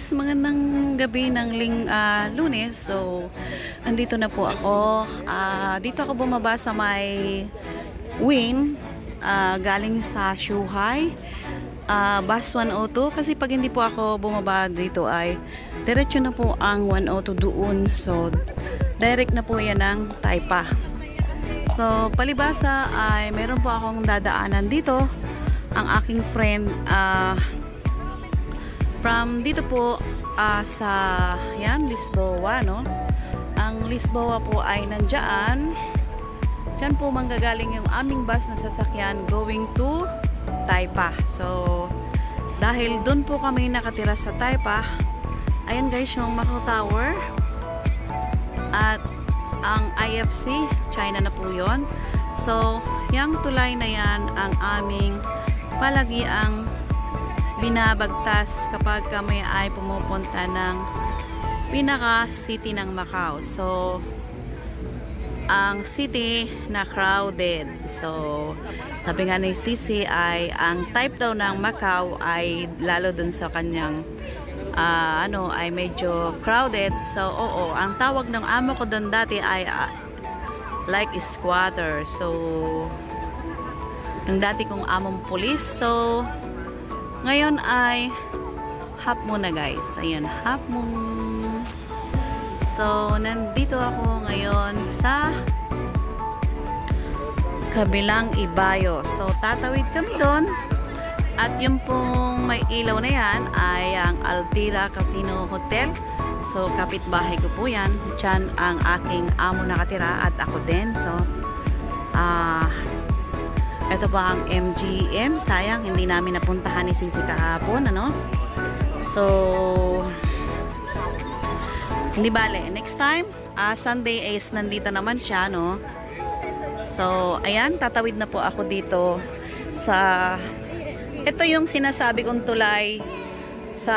guys, magandang gabi ng Lunes. So, andito na po ako. Dito ako bumaba sa may Win, galing sa Zhuhai, bus 102. Kasi pag hindi po ako bumaba dito ay diretso na po ang 102 doon. So, direct na po yan ng Taipa. So, palibasa ay meron po akong dadaanan dito. Ang aking friend, from dito po sa yan, Lisboa, no? Ang Lisboa po ay nandyan. Diyan po manggagaling yung aming bus na sasakyan going to Taipa. So, dahil doon po kami nakatira sa Taipa, ayan guys yung Macau Tower. At ang IFC, China na po yon. So, yung tulay na yan ang aming palagi ang binabagtas kapag kami ay pumupunta ng pinaka-city ng Macau. So, ang city na crowded. So, sabi nga ni Sisi ay ang type daw ng Macau ay lalo dun sa kanyang ay medyo crowded. So, oo, ang tawag ng amo ko dun dati ay like squatter. So, yung dati kong among police. So, ngayon ay half moon na guys. Ayan, half moon. So, nandito ako ngayon sa kabilang Ibayo. So, tatawid kami doon. At yung pong may ilaw na yan ay ang Altira Casino Hotel. So, kapitbahay ko po yan. Diyan ang aking amo nakatira at ako din. So, ito pa ang MGM. Sayang, hindi namin napuntahan ni Sisi kahapon, ano? So, hindi bale. Next time, Sunday is nandito naman siya, no? So, ayan, tatawid na po ako dito sa... Ito yung sinasabi kong tulay sa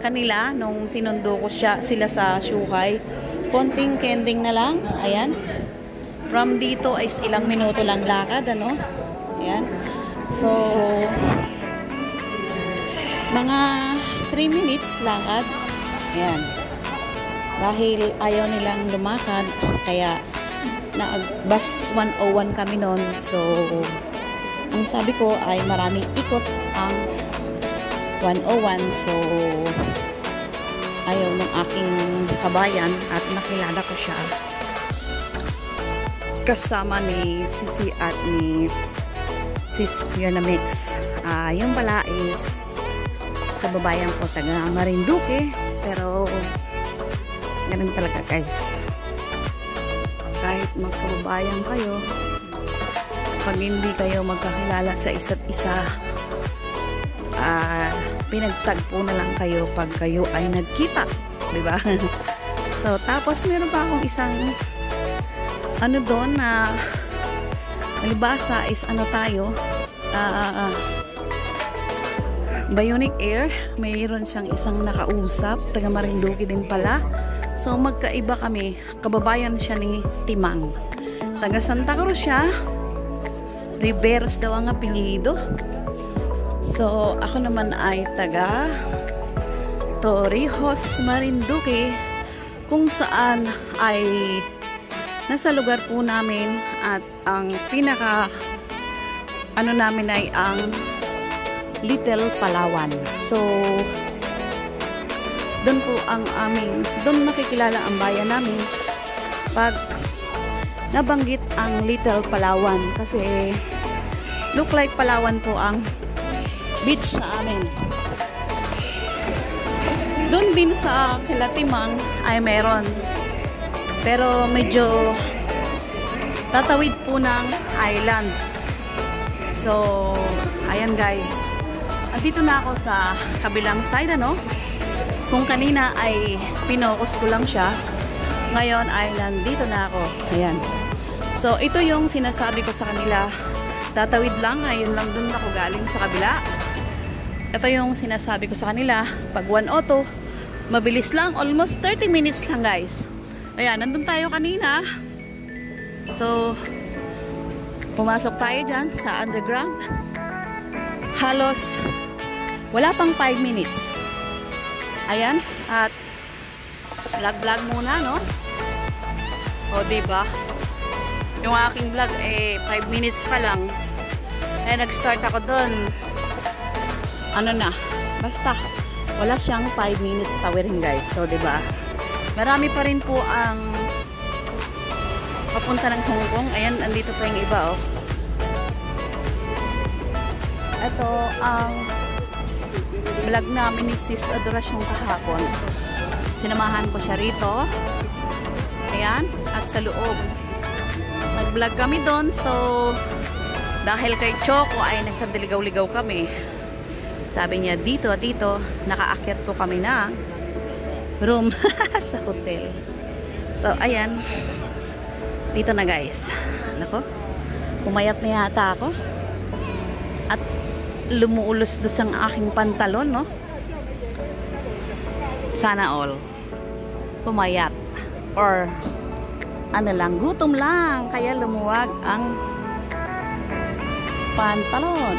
kanila nung sinundo ko sila sa Zhuhai. Konting kending na lang. Ayan. From dito ay ilang minuto lang lakad, ano? Ayan. So, mga 3 minutes lakad. Ayan. Dahil ayaw nilang lumakad, kaya bus 101 kami noon. So, ang sabi ko ay maraming ikot ang 101. So, ayaw ng aking kabayan at nakilala ko siya. Kasama ni Sisi at ni Sis Fiona Mix. Yung pala is kababayan ko taga Marinduque, pero ganun talaga guys. Kahit magkababayan kayo, pag hindi kayo magkakilala sa isa't isa, pinagtagpo na lang kayo pag kayo ay nagkita, diba? So, tapos meron pa akong isang doon na malibasa is tayo Bionic Air. Mayroon siyang isang nakausap taga Marinduque din pala. So magkaiba kami. Kababayan siya ni Timang, taga Santa Cruz siya. Riveros daw ang apelyido. So ako naman ay taga Torrijos, Marinduque, kung saan ay nasa lugar po namin at ang pinaka namin ay ang Little Palawan. So, doon po doon makikilala ang bayan namin pag nabanggit ang Little Palawan. Kasi, look like Palawan po ang beach sa amin. Doon din sa Kilatimang ay meron. Pero medyo tatawid po ng island. So, ayan guys. Andito na ako sa kabilang side, ano? Kung kanina ay pinokus ko lang siya, ngayon ay nandito na ako. Ayan. So, ito yung sinasabi ko sa kanila. Tatawid lang, ayun lang dun ako galing sa kabila. Ito yung sinasabi ko sa kanila. Pag 102, mabilis lang. Almost 30 minutes lang guys. Ayan, nandun tayo kanina. So, pumasok tayo dyan sa underground. Halos, wala pang 5 minutes. Ayan, at vlog muna, no? O, diba? Yung aking vlog, 5 minutes pa lang. Nag-start ako doon. Ano na? Basta, wala siyang 5 minutes tawirin, guys. So, diba? Marami pa rin po ang papunta ng Hong Kong. Ayan, andito pa yung iba, oh. Ito ang vlog namin ni Sis Adoracion kahapon. Sinamahan ko siya rito. Ayan, at sa loob. Nag-vlog kami doon. So, dahil kay Choco ay nagkadiligaw-ligaw kami. Sabi niya, dito, nakaakyat po kami na room sa hotel. So, ayan. Dito na, guys. Nako, pumayat na yata ako. At lumuulos-los ang aking pantalon, no? Sana all. Pumayat. Or, ano lang, gutom lang. Kaya lumuwag ang pantalon.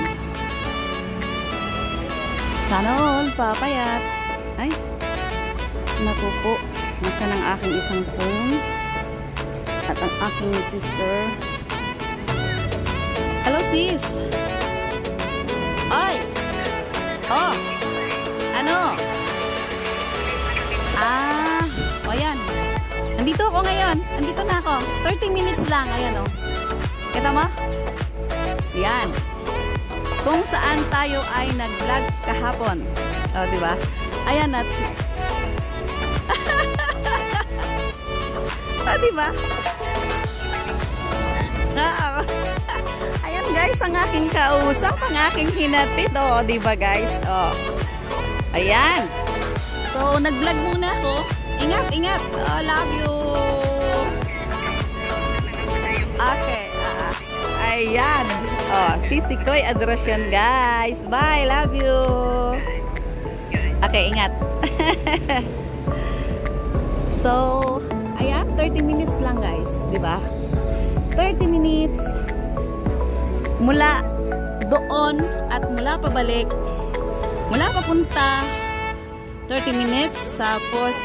Sana all, papayat. Ay, naku po. Nasaan ang aking isang phone? At ang aking sister. Hello, sis! Ay! Oh! Ano? O yan. Nandito ako ngayon. Nandito na ako. 30 minutes lang. Ayan, oh. Kita mo? Yan. Kung saan tayo ay nag-vlog kahapon. O, diba? Ayan at... O, diba? Ayan, guys, ang aking kausap, ang aking hinatid. O, diba, guys? O. Ayan. So, nag-vlog muna ako. Ingat, ingat. Oh, love you. Okay. Ayan. Oh, Sisi Koy Adoracion, guys. Bye. Love you. Okay, ingat. So, ayan. 30 minutes lang, guys. Diba? 30 minutes mula doon at mula pabalik. Mula papunta 30 minutes. Tapos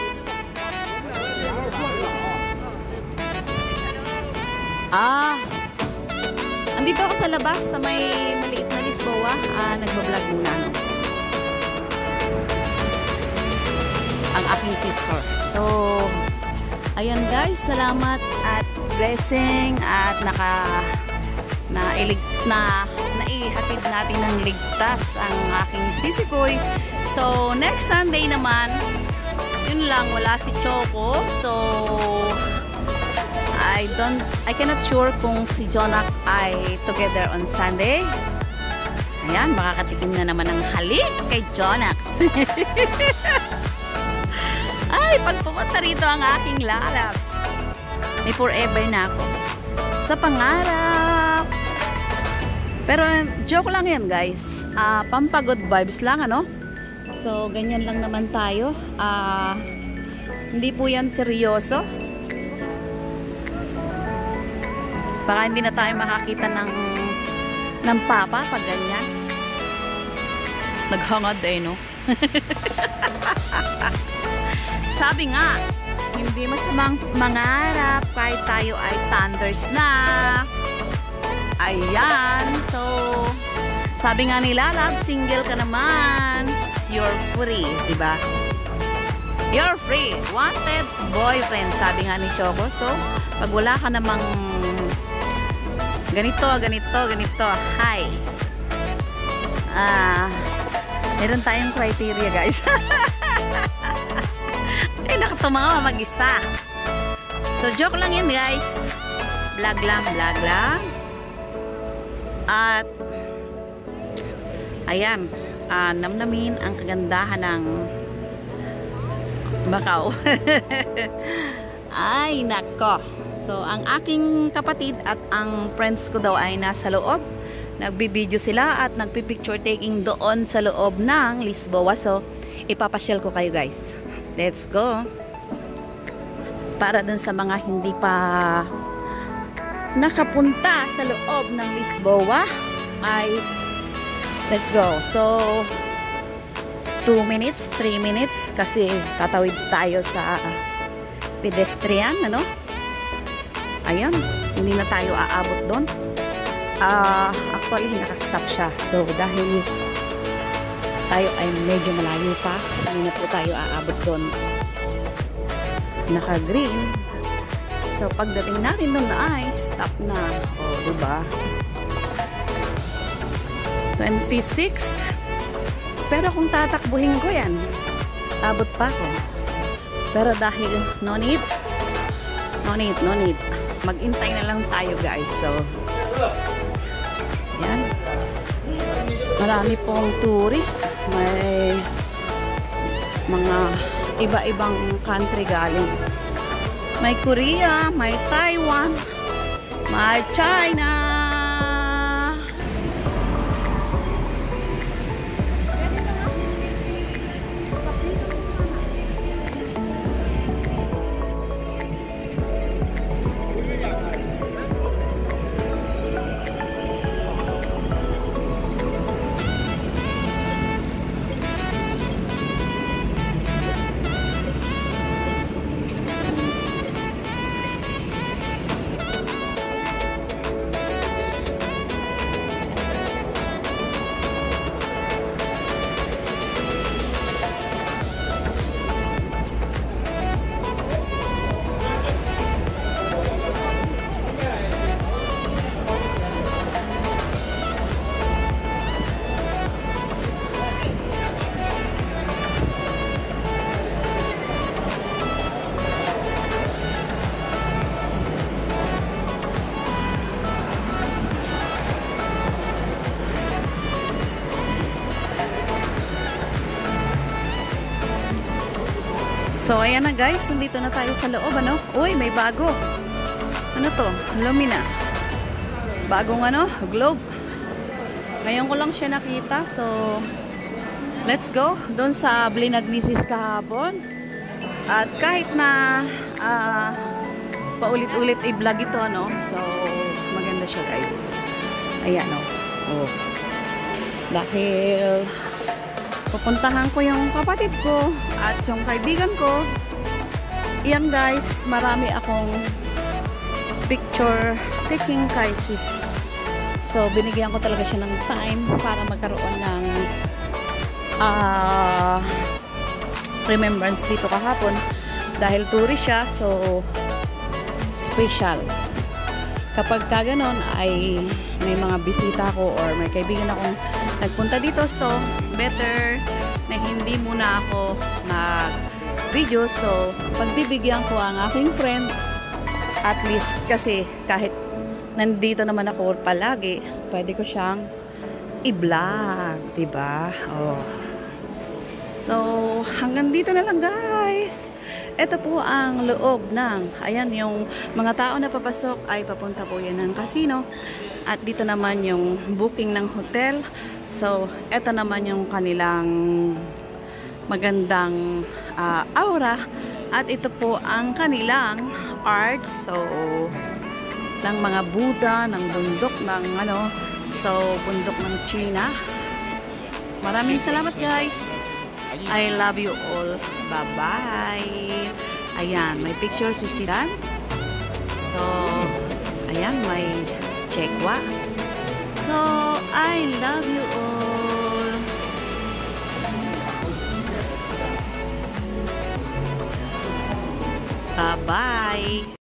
andito ako sa labas sa may maliit na Lisboa. Nagbablog muna, no? Ang aking sister. So, ayan, guys, salamat at blessing at naihatid natin ng ligtas ang aking Sisi Koy. So, next Sunday naman, yun lang, wala si Choco. So, I cannot sure kung si Jonak ay together on Sunday. Ayan, makakatikim na naman ng halik kay Jonak. Ay, pag pumunta rito ang aking lalabs, may forever na ako sa pangarap. Pero joke lang yan, guys. Pampagood vibes lang, ano? So, ganyan lang naman tayo. Hindi po yan seryoso. Baka hindi na tayo makakita ng papa pag ganyan. Naghangad no? Sabi nga, hindi masamang mangarap kahit tayo ay thunders na. Ayan. So, sabi nga nila, love, single ka naman. You're free, diba? You're free. Wanted boyfriend, sabi nga ni Choco. So, pag wala ka namang ganito. Hi. Meron tayong criteria, guys. Ay, nakatumawa mag-isa. So, joke lang yun, guys. Vlog lang. At, ayan, namnamin ang kagandahan ng Macau. Ay, nako. So, ang aking kapatid at ang friends ko daw ay nasa loob. Nagbibideo sila at nagpipicture taking doon sa loob ng Lisboa. So, ipapasyal ko kayo, guys. Let's go. Para dun sa mga hindi pa nakapunta sa loob ng Lisboa, ay let's go. So, 2 minutes, 3 minutes kasi tatawid tayo sa pedestrian, ano? Ayan, hindi na tayo aabot doon. Actually, nakastop siya. So, dahil tayo ay medyo malayo pa, hindi na po tayo aabot doon. Naka-green. So, pagdating natin doon ay stop na. O, diba? 26. Pero kung tatakbuhin ko yan, abot pa ako. Pero dahil no need, mag-intay na lang tayo, guys. So, yan. Marami pong tourist. May mga iba-ibang country galing. May Korea, may Taiwan, may China. So, ayan na guys. Nandito na tayo sa loob, ano? Uy, may bago. Ano to? Lumina. Bagong ano? Globe. Ngayon ko lang siya nakita. So, let's go. Doon sa Blinagnisis kahapon. At kahit na paulit-ulit i-vlog ito, ano? So, maganda siya guys. Ayan, oh. Oh. Dahil pupuntahan ko yung kapatid ko at yung kaibigan ko. Yan guys, marami akong picture taking crisis. So, binigyan ko talaga siya ng time para magkaroon ng remembrance dito kahapon. Dahil tourist siya, so special. Kapag ka ganon ay may mga bisita ko or may kaibigan akong nagpunta dito, so better na hindi muna ako nag-video. So, pagbibigyan ko ang aking friend, at least kasi kahit nandito naman ako palagi, pwede ko siyang i-vlog, diba? Oh. So, hanggang dito na lang guys. Ito po ang loob ng, ayan, yung mga tao na papasok ay papunta po yan ng casino. At dito naman yung booking ng hotel. So, ito naman yung kanilang magandang aura. At ito po ang kanilang art. So, ng mga Buddha, ng bundok, ng ano, so, bundok ng China. Maraming salamat guys. I love you all. Bye-bye. Ayan, may picture si Sidan. So, ayan, may Chekwa. So, I love you all. Bye-bye.